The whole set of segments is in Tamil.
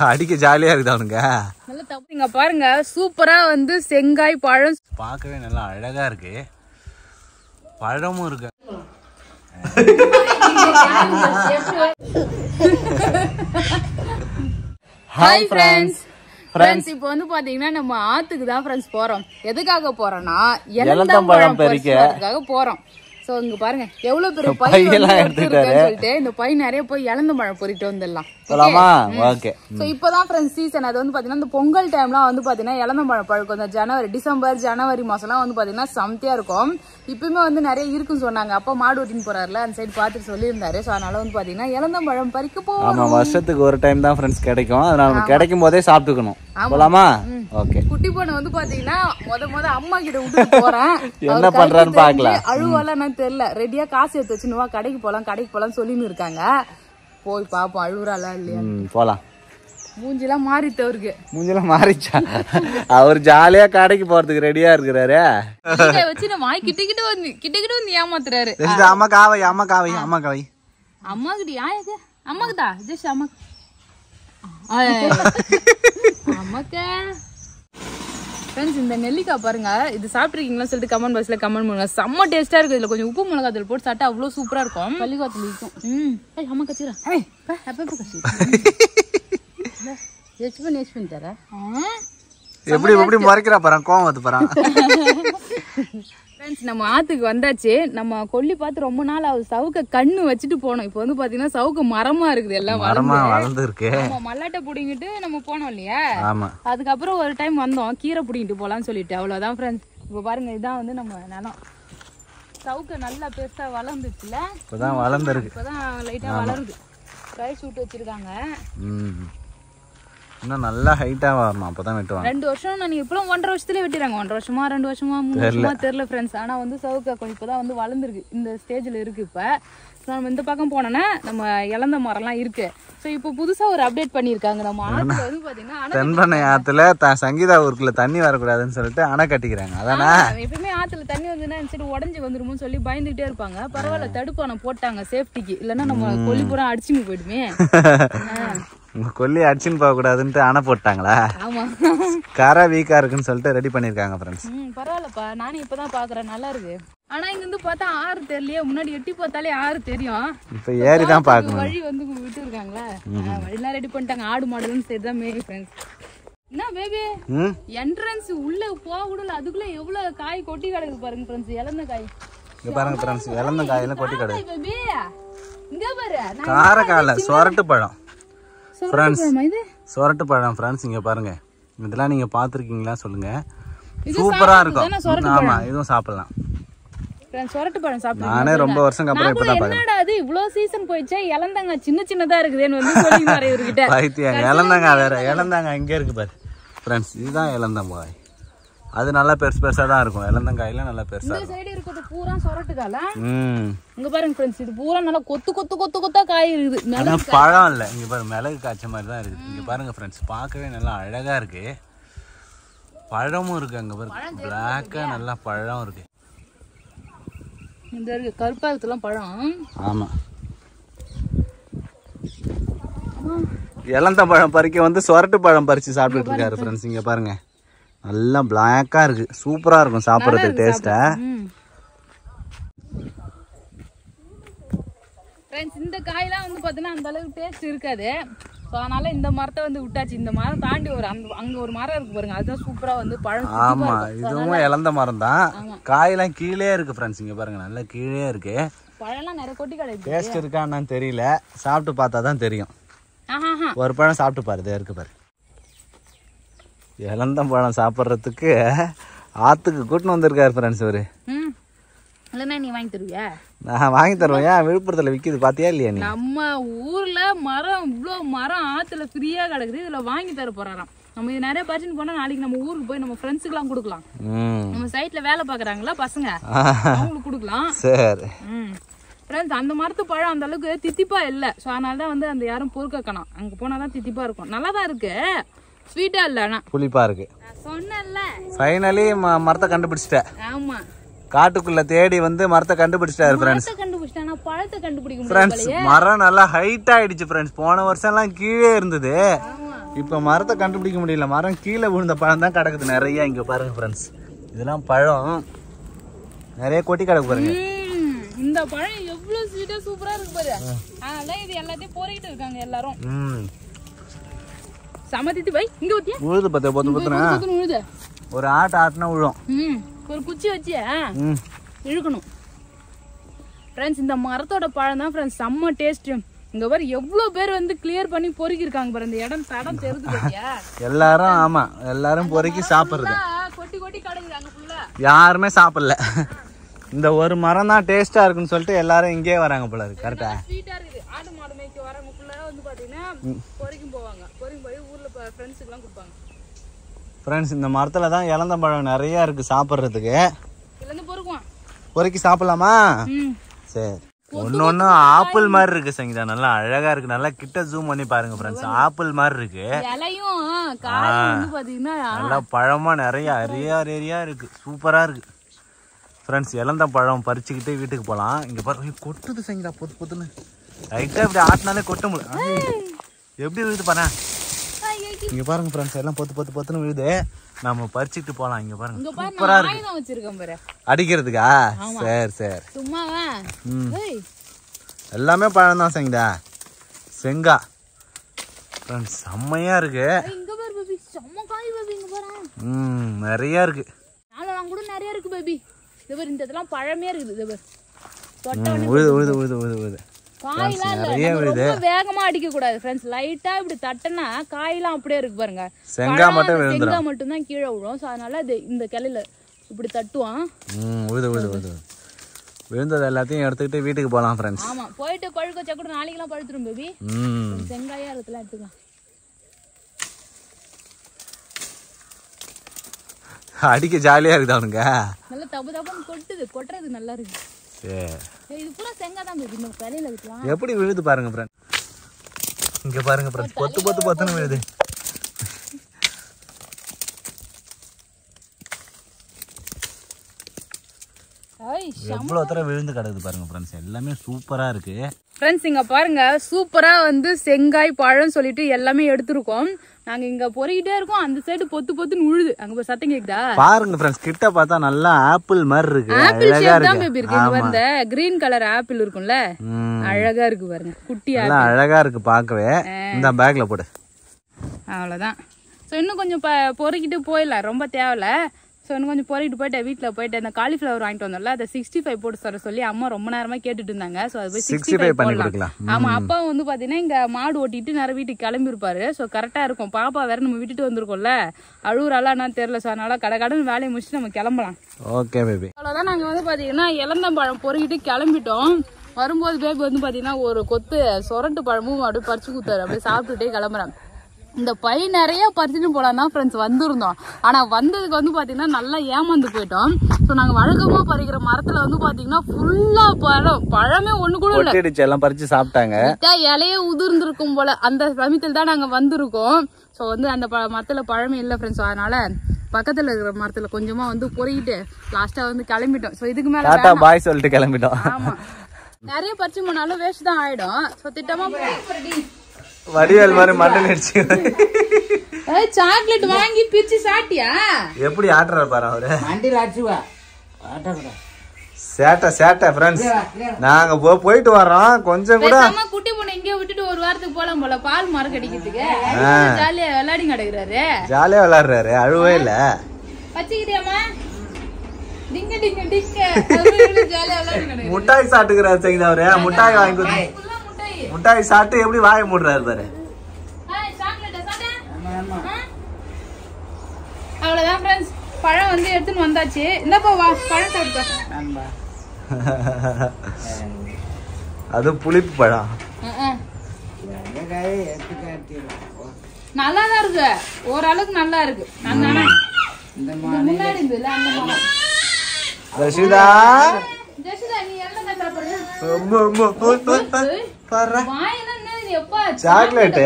அடிக்க ஜாலியா இருக்குது அவனுங்க. நல்ல தப்பு. இங்க பாருங்க சூப்பரா வந்து செங்காய் பழம் பார்க்கவே நல்லா அழகா இருக்கு. பழமும் இருக்கு. Hi friends. ஃப்ரெண்ட்ஸ் இப்போ வந்து பாத்தீங்கன்னா நம்ம ஆத்துக்கு தான் ஃப்ரெண்ட்ஸ் போறோம். எதுக்காக போறோம்னா எலந்தம்பழம் பறிக்கிறதுக்காக போறோம். சோ இங்க பாருங்க எவ்வளவு பெரிய பை எல்லாம் எடுத்துட்டாரு சொல்லிட்டு இந்த பை நிறைய போய் எலந்தம்பழம் பொறிட்டு வந்துடலாம். ஓகே. சோ இப்பதான் ஃப்ரெண்ட்ஸ் சீசன். அது வந்து பாத்தீங்கன்னா இந்த பொங்கல் டைம்லாம் வந்து பாத்தீங்கன்னா எலந்தம்பழம் பழுக்கும். இந்த ஜனவரி டிசம்பர் ஜனவரி மாசம்லாம் வந்து பாத்தீங்கன்னா சமத்தியா இருக்கும். இப்பயுமே வந்து நிறைய இருக்குன்னு சொன்னாங்க. அப்பா மாடு ஓட்டின்னு போறாருல அந்த சைடு பாத்துட்டு சொல்லியிருந்தாரு. சோ அதனால வந்து பாத்தீங்கன்னா எலந்தம்பழம் பறிக்க போவோம். ஆமா, வருஷத்துக்கு ஒரு டைம் தான் ஃப்ரெண்ட்ஸ் கிடைக்கும். அதனால கிடைக்கும் போதே சாப்பிட்டுக்கணும். போலாமா? ஓகே. குட்டி பொண்ணு வந்து பாத்தீங்கன்னா முத அம்மா கிட்ட விட்டு போறேன். என்ன பண்றான்னு பாக்கலாம். அழுவாலாம் தெரியல. ரெடியா காசு எடுத்து வச்சுனுவா கடைக்கு போலாம் சொல்லின்னு இருக்காங்க. போய் பாப்போம் அழுவுறாளா இல்லையா. போலாம். மூஞ்சிலாம் மாறிட்டு அவருக்கு. மூஞ்சிலாம் மாறிச்சா? அவர் ஜாலியா கடைக்கு போறதுக்கு ரெடியா இருக்கிறாரு. வச்சு நம்ம கிட்ட வந்து ஏமாத்துறாரு. அம்மா காவை அம்மா கிட்டயா இது அம்மாக்குதா ஜஸ்ட் அம்மாக்கு ஃப்ரெண்ட்ஸ் இந்த நெல்லிக்காய் பாருங்க. இது சாப்பிட்ருக்கீங்களா சொல்லிட்டு கமெண்ட் பாக்ஸ்ல கமெண்ட் பண்ணுங்க. செம்ம டேஸ்டா இருக்கு. இதுல கொஞ்சம் உப்பு மிளகாத்தூள் போட்டு சாப்பிட்டா அவ்வளவு சூப்பரா இருக்கும். பள்ளிக்காத்துல இருக்கும். அம்மா கச்சிரா எப்படி மறைக்கிறா பாரு, கோவம் வந்து பாரு. ஃப்ரெண்ட்ஸ் நம்ம ஆத்துக்கு வந்தாச்சு. நம்ம கொல்லி பார்த்து ரொம்ப நாள் ஆகுது. சவுக்க கண்ணு வச்சுட்டு போனோம். இப்போ வந்து பாத்தீங்கன்னா சவுக்க மரமா இருக்குது. எல்லாம் வளர்ந்து இருக்கு. மல்லாட்டை புடிங்கிட்டு நம்ம போனோம் இல்லையா. அதுக்கப்புறம் ஒரு டைம் வந்தோம் கீரை புடிங்கிட்டு போலான்னு சொல்லிட்டு. அவ்வளவுதான் ஃப்ரெண்ட்ஸ். இப்போ பாருங்க இதான் வந்து நம்ம நிலம். சவுக்க நல்லா பெருசா வளர்ந்துச்சுல. இப்பதான் வளர்ந்துருக்கு. இப்பதான் லைட்டா வளருது. ரைஸ் விட்டு வச்சிருக்காங்க. இன்னும் நல்லா ஹைட்டா வரணும். அப்பதான் வெட்டுவாங்க. 2 வருஷம் நான் இப்பெல்லாம் 1.5 வருஷத்துல வெட்டிடுறாங்க. 1.5 வருஷமா 2 வருஷமா 3 வருஷமா தெரியல ஃப்ரெண்ட்ஸ். ஆனா வந்து சவுக்க கொஞ்சம் இப்பதான் வந்து வளர்ந்துருக்கு. இந்த ஸ்டேஜ்ல இருக்கு. இப்ப நம்ம இந்த பக்கம் போனோம்னா நம்ம இழந்த மரம்லாம் இருக்கு. ஸோ இப்போ புதுசா ஒரு அப்டேட் பண்ணிருக்காங்க. நம்ம ஆத்துல வந்து பாத்தீங்கன்னா தென்பண்ணை ஆத்துல சங்கீதா ஊருக்குள்ள தண்ணி வரக்கூடாதுன்னு சொல்லிட்டு அணை கட்டிக்கிறாங்க. அதானே எப்பவுமே ஆத்துல தண்ணி வந்துன்னா சரி உடஞ்சி வந்துருமோன்னு சொல்லி பயந்துகிட்டே இருப்பாங்க. பரவாயில்ல தடுப்பான போட்டாங்க சேஃப்டிக்கு. இல்லைன்னா நம்ம கொல்லிப்புறம் அடிச்சுன்னு போயிடுமே. உங்க கொல்லி அடிச்சுன்னு போக கூடாதுன்ட்டு அணை போட்டாங்களா? ஆமா, கரை வீக்கா இருக்குன்னு சொல்லிட்டு ரெடி பண்ணிருக்காங்க ஃப்ரெண்ட்ஸ். பரவாயில்லப்பா, நானும் இப்பதான் பாக்குறேன். நல்லா இருக்கு. ஆனா இங்க இருந்து பார்த்தா ஆறு தெரியலையே. முன்னாடி எட்டி பார்த்தாலே ஆறு தெரியும். இப்ப ஏறி தான் பாக்கணும். வழி வந்து விட்டு இருக்காங்களா? வழிலாம் ரெடி பண்ணிட்டாங்க. ஆடு மாடுன்னு சரி தான் மேரி ஃப்ரெண்ட்ஸ். என்ன பேபி என்ட்ரன்ஸ் உள்ள போக விடல. அதுக்குள்ள எவ்வளவு காய் கொட்டி கிடக்குது பாருங்க ஃப்ரெண்ட்ஸ். இழந்த காய் இங்க பாருங்க ஃப்ரெண்ட்ஸ். இழந்த காயெல்லாம் கொட்டி கிடக்கு. பேபி இங்க பாரு. காரக்கால சொரட்டு பழம் ஃப்ரெண்ட்ஸ். சொரட்டு பழம் ஃப்ரெண்ட்ஸ். இங்க பாருங்க. இதெல்லாம் நீங்க பாத்துருக்கீங்களா சொல்லுங்க. சூப்பரா இருக்கும். ஆமா, இதுவும் சாப்பிடலாம். சொரட்டு பழம் சாப்பிட்டு நானே ரொம்ப வருஷம் அப்புறம் இப்பதான் பாக்குறேன். என்னடா அது இவ்வளவு சீசன் போயிச்சே இளந்தங்க சின்னதா இருக்குதுன்னு வந்து சொல்லி வர இவர்கிட்ட. பைத்தியம். இளந்தங்க வேற. இளந்தங்க இங்க இருக்கு பாரு ஃப்ரெண்ட்ஸ். இதுதான் இளந்தங்காய். அது நல்லா பெருசா தான் இருக்கும். இளந்தங்காயில நல்லா பெருசா. இந்த சைடு இருக்குது பூரா சொரட்டுகால. இங்க பாருங்க ஃப்ரெண்ட்ஸ். இது பூரா நல்லா கொத்து காய் இருக்குது. ஆனா பழம் இல்ல. இங்க பாருங்க மிளகு காய்ச்ச மாதிரி தான் இருக்குது. இங்க பாருங்க ஃப்ரெண்ட்ஸ். பார்க்கவே நல்லா அழகா இருக்கு. பழமும் இருக்கு. அங்க பாருங்க பிளாக்கா நல்லா பழம் இருக்கு. இந்த இருக்கு கருப்பா இருக்குலாம் பழம். ஆமா, இளந்த பழம் பறிக்க வந்து சொரட்டு பழம் பறிச்சு சாப்பிட்டுட்டு இருக்காரு ஃப்ரெண்ட்ஸ். இங்க பாருங்க நல்லா பிளாக்கா இருக்கு. சூப்பரா இருக்கும் சாப்பிடுறதுக்கு டேஸ்டா. ஃப்ரெண்ட்ஸ் இந்த காயெல்லாம் வந்து பாத்தீங்கன்னா அந்த அளவுக்கு டேஸ்ட் இருக்காது. ஸோ அதனால இந்த மரத்தை வந்து விட்டாச்சு. இந்த மரம் தாண்டி அங்க ஒரு மரம் இருக்கு பாருங்க. அதுதான் சூப்பரா வந்து பழம். ஆமா, இதுவும் இளந்த மரம் தான். காயெல்லாம் கீழே இருக்கு ஃப்ரெண்ட்ஸ். இங்க பாருங்க நல்லா கீழே இருக்கு. பழம்லாம் நிறைய கொட்டி கிடையாது. டேஸ்ட் இருக்கான்னு தெரியல. சாப்பிட்டு பார்த்தா தான் தெரியும். ஒரு பழம் சாப்பிட்டு பாரு. இருக்கு பாரு. இளந்த பழம் சாப்பிட்றதுக்கு ஆத்துக்கு கூட்டின்னு வந்திருக்காரு ஃப்ரெண்ட்ஸ். ஒரு நீ வாங்கி தருவியா? நான் வாங்கி தருவேன். ஏன் விழுப்புரத்துல விக்குது பாத்தியா இல்லையா? நீ நம்ம ஊர்ல மரம் இவ்வளோ மரம் ஆத்துல ஃப்ரீயா கிடக்குது. இதுல வாங்கி தர போறாராம். நம்ம இது நிறைய பர்ச்சேஸ் பண்ணா நாளைக்கு நம்ம ஊருக்கு போய் நம்ம ஃப்ரெண்ட்ஸுக்கு எல்லாம் கொடுக்கலாம். நம்ம சைட்ல வேலை பாக்குறாங்களா பசங்க, அவங்களுக்கு கொடுக்கலாம். சரி ஃப்ரெண்ட்ஸ் அந்த மரத்து பழம் அந்த அளவுக்கு தித்திப்பா இல்லை. ஸோ அதனால தான் வந்து அந்த யாரும் பொறுக்கணும். அங்க போனாதான் தித்திப்பா இருக்கும். நல்லா தான் இருக்கு. ஸ்வீட்டா இல்ல, ஆனா புளிப்பா இருக்கு. சொன்னேன்ல ஃபைனலி மரத்தை கண்டுபிடிச்சிட்டேன். ஆமா, காட்டுக்குள்ள தேடி வந்து மரத்தை கண்டுபிடிச்சிட்டாரு ஃப்ரெண்ட்ஸ். கண்டுபிடிச்சிட்டானா பழத்தை கண்டுபிடிக்க முடியல. ஃப்ரெண்ட்ஸ் மரம் நல்லா ஹைட் ஆயிடுச்சு ஃப்ரெண்ட்ஸ். போன வருஷம் எல்லாம் கீழே இருந்தது. இப்போ மரத்தை கண்டுபிடிக்க முடியல. மரம் கீழே விழுந்த பழம் தான் கிடக்குது நிறைய. இங்க பாருங்க ஃப்ரெண்ட்ஸ், இதெல்லாம் பழம் நிறைய கொட்டி கிடக்கு பாருங்க. இந்த பழம் எவ்வளவு ஸ்வீட்டா சூப்பரா இருக்கு பாரு. அதனால இது எல்லாத்தையும் போறிட்டு இருக்காங்க எல்லாரும். சமதித்து போய் இங்க ஊத்தியா உழுது பத்த பொத்து பொத்துனா உழுது ஒரு ஆட்டினா விழும். ஒரு குச்சி வச்சு இழுக்கணும். ஃப்ரெண்ட்ஸ் இந்த மரத்தோட பழம் தான் ஃப்ரெண்ட்ஸ் செம்ம டேஸ்ட். இங்க பாரு எவ்வளவு பேர் வந்து கிளியர் பண்ணி பொறுக்கி இருக்காங்க பாரு. இந்த இடம் தடம் தெரியுது பாத்தியா? எல்லாரும் ஆமா எல்லாரும் பொறுக்கி சாப்பிடுறது. கொட்டி கொட்டி கிடக்குறாங்க ஃபுல்லா. யாருமே சாப்பிடல. இந்த ஒரு மரம் தான் டேஸ்டா இருக்குன்னு சொல்லிட்டு எல்லாரும் இங்கே வராங்க போல இருக்கு. கரெக்டா? ஸ்வீட்டா இருக்குது. ஆடு மாடு மேய்க்க வரவங்க ஃபுல்லா வந்து பாத்தீங்கன்னா பொறுக்கி போவாங்க. பொறுக்கி போய் ஊர்ல ஃப்ரெண்ட்ஸ்க்கு எல்லாம் கொடுப்பாங்க. ஃப்ரெண்ட்ஸ் இந்த மரத்துல தான் இலந்த பழம் நிறைய இருக்கு சாப்பிடுறதுக்கு. இலந்து பொறுக்குவான். பொறுக்கி சாப்பிடலாமா? சரி. ஒன்னொன்னு ஆப்பிள் மாதிரி இருக்கு சங்கீதா. நல்லா அழகா இருக்கு. நல்லா கிட்ட ஜூம் பண்ணி பாருங்க ஃப்ரெண்ட்ஸ். ஆப்பிள் மாதிரி இருக்கு. இலையும் காயும் வந்து பாத்தீங்கன்னா நல்லா பழமா நிறைய அரியா இருக்கு. சூப்பரா இருக்கு ஃப்ரெண்ட்ஸ். இலந்த பழம் பறிச்சுக்கிட்டு வீட்டுக்கு போகலாம். இங்கே பாரு கொட்டுது சங்கீதா பொத்து பொத்துன்னு. லைட்டாக இப்படி ஆட்டினாலே கொட்ட முடியும். எப்படி விழுது பாரு. இங்கே பாருங்க ஃப்ரெண்ட்ஸ் எல்லாம் பொத்துன்னு விழுது. நம்ம பறிச்சுட்டு போகலாம். இங்கே பாருங்க சூப்பரா இருக்கு. அடிக்கிறதுக்கா? சரி சும்மாவா? எல்லாமே பழம் தான் சங்கீதா. செங்கா ஃப்ரெண்ட்ஸ் செம்மையா இருக்கு. நிறைய இருக்கு. கூட நிறைய இருக்கு பேபி. இதெல்லாம் பழமே இருக்குது. வேகமா அடிக்க கூடாது ஃப்ரெண்ட்ஸ். லைட்டா இப்படி தட்டனா காயெல்லாம் அப்படியே இருக்கு பாருங்க. செங்கா மட்டும் தான் கீழே விழும். சோ அதனால இந்த கிளையில இப்படி தட்டுவான். விழுந்தது எல்லாத்தையும் எடுத்துக்கிட்டு வீட்டுக்கு போலாம் ஃப்ரெண்ட்ஸ். ஆமா போயிட்டு பழுக்க வச்சா கூட நாளைக்கு எல்லாம் பழுத்துரும் பேபி. செங்காயா இருக்கலாம் எடுத்துக்கலாம். அடிக்க ஜாலியா இருக்குது அவனுங்க. நல்லா தப்பு கொட்டுறது நல்லா இருக்கு. இது பூரா செங்காய் தான் பேபி. இந்த கலையில வைக்கலாம். எப்படி விழுது பாருங்க ஃப்ரெண்ட். இங்க பாருங்க ஃப்ரெண்ட்ஸ் பொத்துன்னு விழுது. எவ்வளவு தடவை விழுந்து கிடக்குது பாருங்க ஃப்ரெண்ட்ஸ். எல்லாமே சூப்பரா இருக்கு ஃப்ரெண்ட்ஸ். இங்க பாருங்க சூப்பரா வந்து செங்காய் பழம் சொல்லிட்டு எல்லாமே எடுத்துருக்கோம். நாங்க இங்க பொறிக்கிட்டே இருக்கோம். அந்த சைடு பொத்துன்னு உழுது. அங்க சத்தம் கேக்குதா பாருங்க ஃப்ரெண்ட்ஸ். கிட்ட பார்த்தா நல்லா ஆப்பிள் மாதிரி இருக்கு. அழகா இருக்கு. இங்க வந்த கிரீன் கலர் ஆப்பிள் இருக்கும்ல அழகா இருக்கு பாருங்க. குட்டி ஆப்பிள் அழகா இருக்கு பார்க்கவே. இந்த பேக்ல போடு. அவ்வளவுதான். சோ இன்னும் கொஞ்சம் பொறிக்கிட்டு போயிடலாம். ரொம்ப தேவையில்ல. ஸோ இன்னும் கொஞ்சம் பொறிக்கிட்டு போயிட்டு வீட்டில் போயிட்டு அந்த காலிஃப்ளவர் வாங்கிட்டு வந்தோம்ல அதை 65 போட்டு தர சொல்லி அம்மா ரொம்ப நேரமா கேட்டுட்டு இருந்தாங்க. ஸோ அது போய் 65 போடலாம். ஆமா அப்பா வந்து பாத்தீங்கன்னா இங்க மாடு ஓட்டிட்டு நேரம் வீட்டுக்கு கிளம்பிருப்பாரு. ஸோ கரெக்டா இருக்கும். பாப்பா வேற நம்ம விட்டுட்டு வந்திருக்கோம்ல அழுவுறாளா என்னன்னு தெரியல. ஸோ அதனால கடன் வேலையை முடிச்சுட்டு நம்ம கிளம்பலாம். Okay baby. அவ்வளோதான். நாங்க வந்து பாத்தீங்கன்னா இளந்தம்பழம் பொறிக்கிட்டு கிளம்பிட்டோம். வரும்போது பேபி வந்து பாத்தீங்கன்னா ஒரு கொத்து சொரட்டு பழமும் அப்படியே பறிச்சு கொடுத்தாரு. அப்படியே சாப்பிட்டுட்டே கிளம்புறேன். இந்த பை நிறைய பறிச்சுட்டு போலாம் தான் ஃப்ரெண்ட்ஸ் வந்திருந்தோம். ஆனா வந்ததுக்கு வந்து பாத்தீங்கன்னா நல்லா ஏமாந்து போயிட்டோம். ஸோ நாங்க வழக்கமா பறிக்கிற மரத்துல வந்து பாத்தீங்கன்னா ஃபுல்லா பழமே ஒண்ணு கூட இல்ல. எல்லாம் பறிச்சு சாப்பிட்டாங்க. இலையே உதிர்ந்திருக்கும் போல அந்த சமயத்தில் தான் நாங்க வந்திருக்கோம். ஸோ வந்து அந்த மரத்துல பழமே இல்லை ஃப்ரெண்ட்ஸ். அதனால பக்கத்துல இருக்கிற மரத்துல கொஞ்சமா வந்து பொறிக்கிட்டு லாஸ்டா வந்து கிளம்பிட்டோம். ஸோ இதுக்கு மேல பாய் சொல்லிட்டு கிளம்பிட்டோம். ஆமா நிறைய பறிச்சு போனாலும் வேஸ்ட் தான் ஆயிடும். ஸோ திட்டமா வடிவேல் மாதிரி மட்டன் அடிச்சு சாக்லேட் வாங்கி பிரிச்சு சாட்டியா? எப்படி ஆட்டுறாரு பாரு அவரு. வண்டியில அடிச்சுவா சேட்டை ஃப்ரெண்ட்ஸ். நாங்க போயிட்டு வரோம். கொஞ்சம் கூட குட்டி பொண்ணு இங்கே விட்டுட்டு ஒரு வாரத்துக்கு போலாம் போல பால் மரம் கிடைக்கிறதுக்கு. ஜாலியா விளையாடி கிடக்குறாரு. ஜாலியா விளையாடுறாரு. அழுவே இல்ல. பச்சிக்கிட்டியாமா? டிங்க டிங்க டிங்க ஜாலியா விளையாடி கிடக்குறாரு. முட்டாய் சாப்பிட்டுக்கிறாரு சங்கீதா அவரு. முட்டாய் வாங்கி கொடுத்து முட்டாய் சாப்பிட்டு எப்படி வாய மூடுறாரு பாரு. அவ்வளவுதான் ஃப்ரெண்ட்ஸ். பழம் வந்து எடுத்துன்னு வந்தாச்சு. இந்தப்பா வா பழம் சாப்பிட்டு. அது புளிப்பு பழம். நல்லாதான் இருக்கு. ஓரளவுக்கு நல்லா இருக்கு. முன்னாடி இருந்ததுல அந்த மரம். ரஷிதா நீ எல்லாம் சாப்பிடுற சாக்லேட்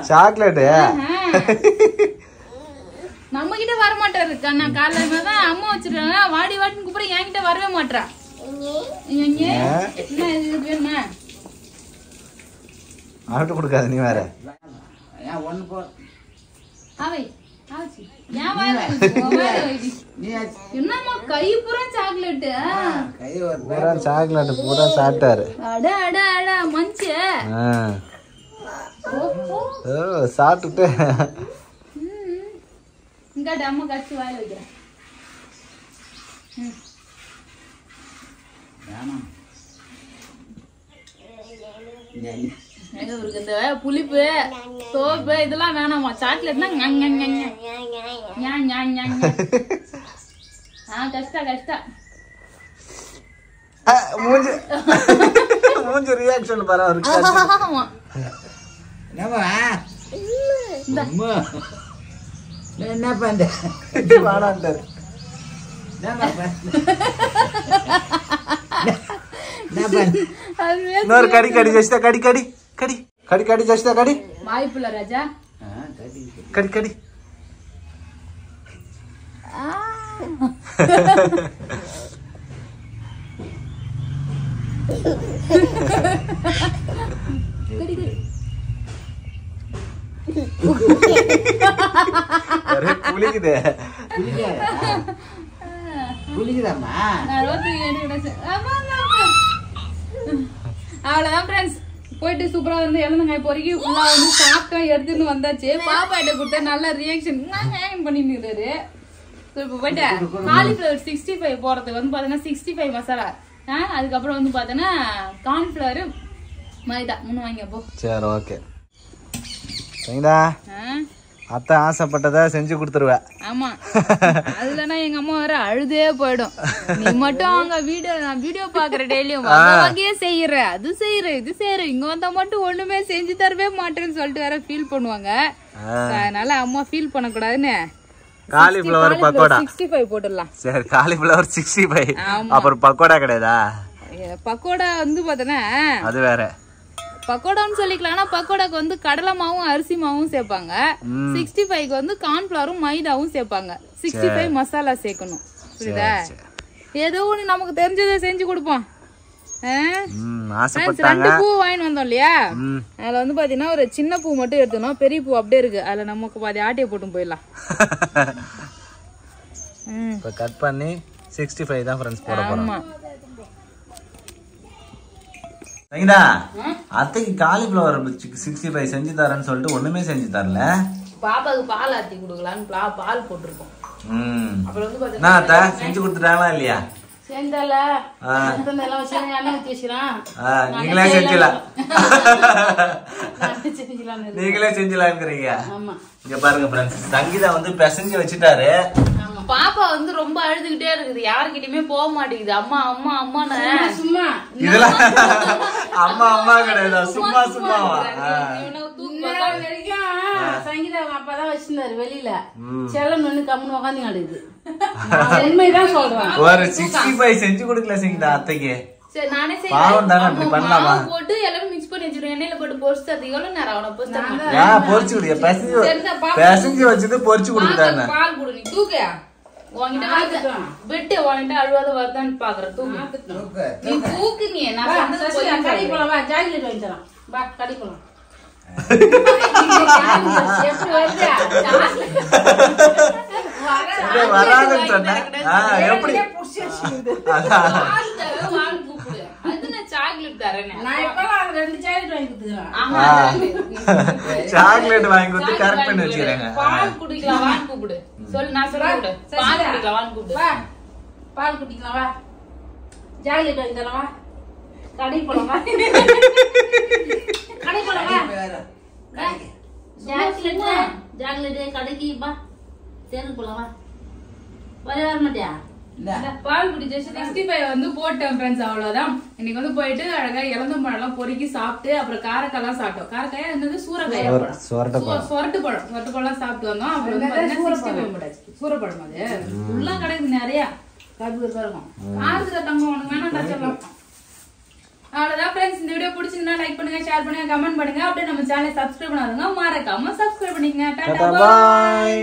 சாக்லேட் நம்ம கிட்ட வர மாட்டாரு. நான் காலையில தான் அம்மா வச்சிருக்காங்க. வாடி வாடின்னு கூப்பிட என்கிட்ட வரவே மாட்டா. வேணுமா அவட்டு கொடுக்காத நீ வேற. என்னம்மா கை பூரா சாக்லேட்? பூரா சாக்லேட் பூரா சாப்பிட்டாரு. மஞ்ச சாப்பிட்டுட்டு இங்காட்டு அம்மா கடிச்சு வாயில வைக்கிறேன். இந்த புளிப்பு சோப்பு இதெல்லாம் வேணாமா. சாக்லேட்னா கஷ்டம். மூஞ்சி ரியாக்ஷன் பரவாயில்ல. என்ன பண்ற? வாடான்ட்டாரு. இன்னொரு கடி கடி ஜெஸ்டா கடி கடி கடி கடி கடி ஜெஸ்டா கடி. வாய்ப்புல ராஜா. கடி கடி. புளிக்குதே. புளிக்குதாம்மா? அவ்வளவுதான் ஃப்ரெண்ட்ஸ். போயிட்டு சூப்பரா வந்து இளந்தங்காய் பொறுக்கி ஃபுல்லா வந்து சாப்பிட்டோம், எடுத்துன்னு வந்தாச்சு. பாப்பா கிட்ட கொடுத்தா நல்ல ரியாக்ஷன் பண்ணிட்டு இருக்காரு. இப்போ போயிட்டு காலிஃபிளவர் 65 போறதுக்கு வந்து பாத்தீங்கன்னா 65 மசாலா, அதுக்கப்புறம் வந்து பாத்தீங்கன்னா கார்ன்ஃபிளவர் மைதா 3 வாங்கி போ. சரி ஓகே. சரிடா, அத்தை ஆசைப்பட்டதை செஞ்சு கொடுத்துருவேன். ஆமா, அதுலனா எங்க அம்மா வேற அழுதே போயிடும். நீ மட்டும் அவங்க வீடியோ பாக்குற டெய்லியும் வகையே செய்யற, அது செய்யற, இது செய்யற, இங்க வந்தா மட்டும் ஒண்ணுமே செஞ்சு தரவே மாட்டேன்னு சொல்லிட்டு வேற ஃபீல் பண்ணுவாங்க. அதனால அம்மா ஃபீல் பண்ணக்கூடாதுன்னு காலிஃபிளவர் பக்கோடா 65 போட்டுடலாம். சரி, காலிஃபிளவர் 65. அப்புறம் பக்கோடா கிடையாதா? பக்கோடா வந்து பாத்தனா அது வேற பக்கோடான்னு சொல்லிக்கலாம். ஆனா பக்கோடாக்கு வந்து கடலை மாவும் அரிசி மாவும் சேர்ப்பாங்க. 65க்கு வந்து கார்ன்ஃபிளவரும் மைதாவும் சேர்ப்பாங்க. 65 மசாலா சேர்க்கணும். புரியுதா? ஏதோ ஒண்ணு நமக்கு தெரிஞ்சதை செஞ்சு கொடுப்போம். 2 பூ வாங்கிட்டு வந்தோம் இல்லையா, அதுல வந்து பாத்தீங்கன்னா ஒரு சின்ன பூ மட்டும் எடுத்துனோம், பெரிய பூ அப்படியே இருக்கு. அதுல நமக்கு பாதி ஆட்டையை போட்டு போயிடலாம். கட் பண்ணி 65 தான் ஃப்ரெண்ட்ஸ் போட போறோம். சரிடா, அத்தைக்கு காலிஃபிளவர் 65 செஞ்சு தரேன்னு சொல்லிட்டு ஒண்ணுமே செஞ்சு தரல. பாப்பாக்கு பால் ஆத்தி கொடுக்கலான்னு பால் போட்டிருக்கோம். அப்புறம் வந்து பாத்தீங்கன்னா அத்தை செஞ்சு கொடுத்துட்டாங்களா இல்லையா? செஞ்சால எல்லாம் வச்சு எண்ணெய் ஊத்தி வச்சுறான். நீங்களே செஞ்சலாம், நீங்களே செஞ்சலாம்ங்கறீங்க. இங்க பாருங்க ஃப்ரெண்ட்ஸ், சங்கீதா வந்து பிசைஞ்சு வச்சுட்டாரு. பாப்பா வந்து ரொம்ப அழுதுகிட்டே இருக்குது, யாருக்கிட்டயுமே போக மாட்டேங்குது. அம்மா அம்மா அம்மான்னு சும்மா இதெல்லாம் அம்மா அம்மா கிடையாது, சும்மா சும்மாவா? சங்கீதா அப்பதான் வச்சிருந்தாரு வெளியில, செல்லம் ஒண்ணு கம்முன்னு உட்காந்து ஆடுது. உண்மைதான் சொல்றேன். ஒரு 65 செஞ்சு கொடுக்கல சங்கீதா அத்தைக்கு. சரி, நானே போட்டு எல்லாமே மிக்ஸ் பண்ணி வச்சிருக்கேன். எண்ணெயில போட்டு பொரிச்சு அது எவ்வளவு நேரம் ஆகணும்? பொரிச்சு கொடுங்க, பிசைஞ்சு வச்சது பொரிச்சு கொடுக்குறாங்க. பால் கொடு, நீ தூக்க விட்டு வாங்கிட்டு அழுவாத வருதான்னு பாக்குறேன். தூக்கு, நீ தூக்கு. நீ நான் கடை போலாம், ஜாக்கெட் வாங்கி தரேன், வா கடை போலாம். வராதுன்னு சொன்னேன். எப்படி சாக்லேட் வாங்கி கொடுத்து கரெக்ட் பண்ணி வச்சுக்கிறேங்க. பால் குடிக்கலாம் வான்னு கூப்பிடு. சொல்லு, நான் சொல்றேன். பால் குடிக்கலாம் வான்னு கூப்பிடு. பால் குடிக்கலாம் வா, ஜாக்லேட் வாங்கி தரலாம் வா, கடை போலாம் வா, கடை போலாம் வா, ஜாக்லேட் கடைக்கு வா, தேனுக்கு போலாம் வா, வர மாட்டியா? பால் குடிச்சு 65 வந்து போட்டேன் ஃப்ரெண்ட்ஸ். அவ்வளவுதான். இன்னைக்கு வந்து போயிட்டு அழகா இளந்தம்பழம் எல்லாம் பொறுக்கி சாப்பிட்டு அப்புறம் காரக்காயெல்லாம் சாப்பிட்டோம். காரக்காயா இருந்தது, சூரக்காயா, சொரட்டு பழம் சாப்பிட்டு வந்தோம். அப்புறம் சூரப்பழம் அது ஃபுல்லா கிடையாது, நிறைய கருப்பு இருக்கும். காரத்துல தங்கம் ஒண்ணு வேணாம் சொல்லலாம். அவ்வளவுதான் ஃப்ரெண்ட்ஸ். இந்த வீடியோ பிடிச்சிருந்தா லைக் பண்ணுங்க, ஷேர் பண்ணுங்க, கமெண்ட் பண்ணுங்க. அப்படியே நம்ம சேனலை சப்ஸ்கிரைப் பண்ணாதுங்க, மறக்காம சப்ஸ்கிரைப் பண்ணிக்கங்க. டாடா, பாய்.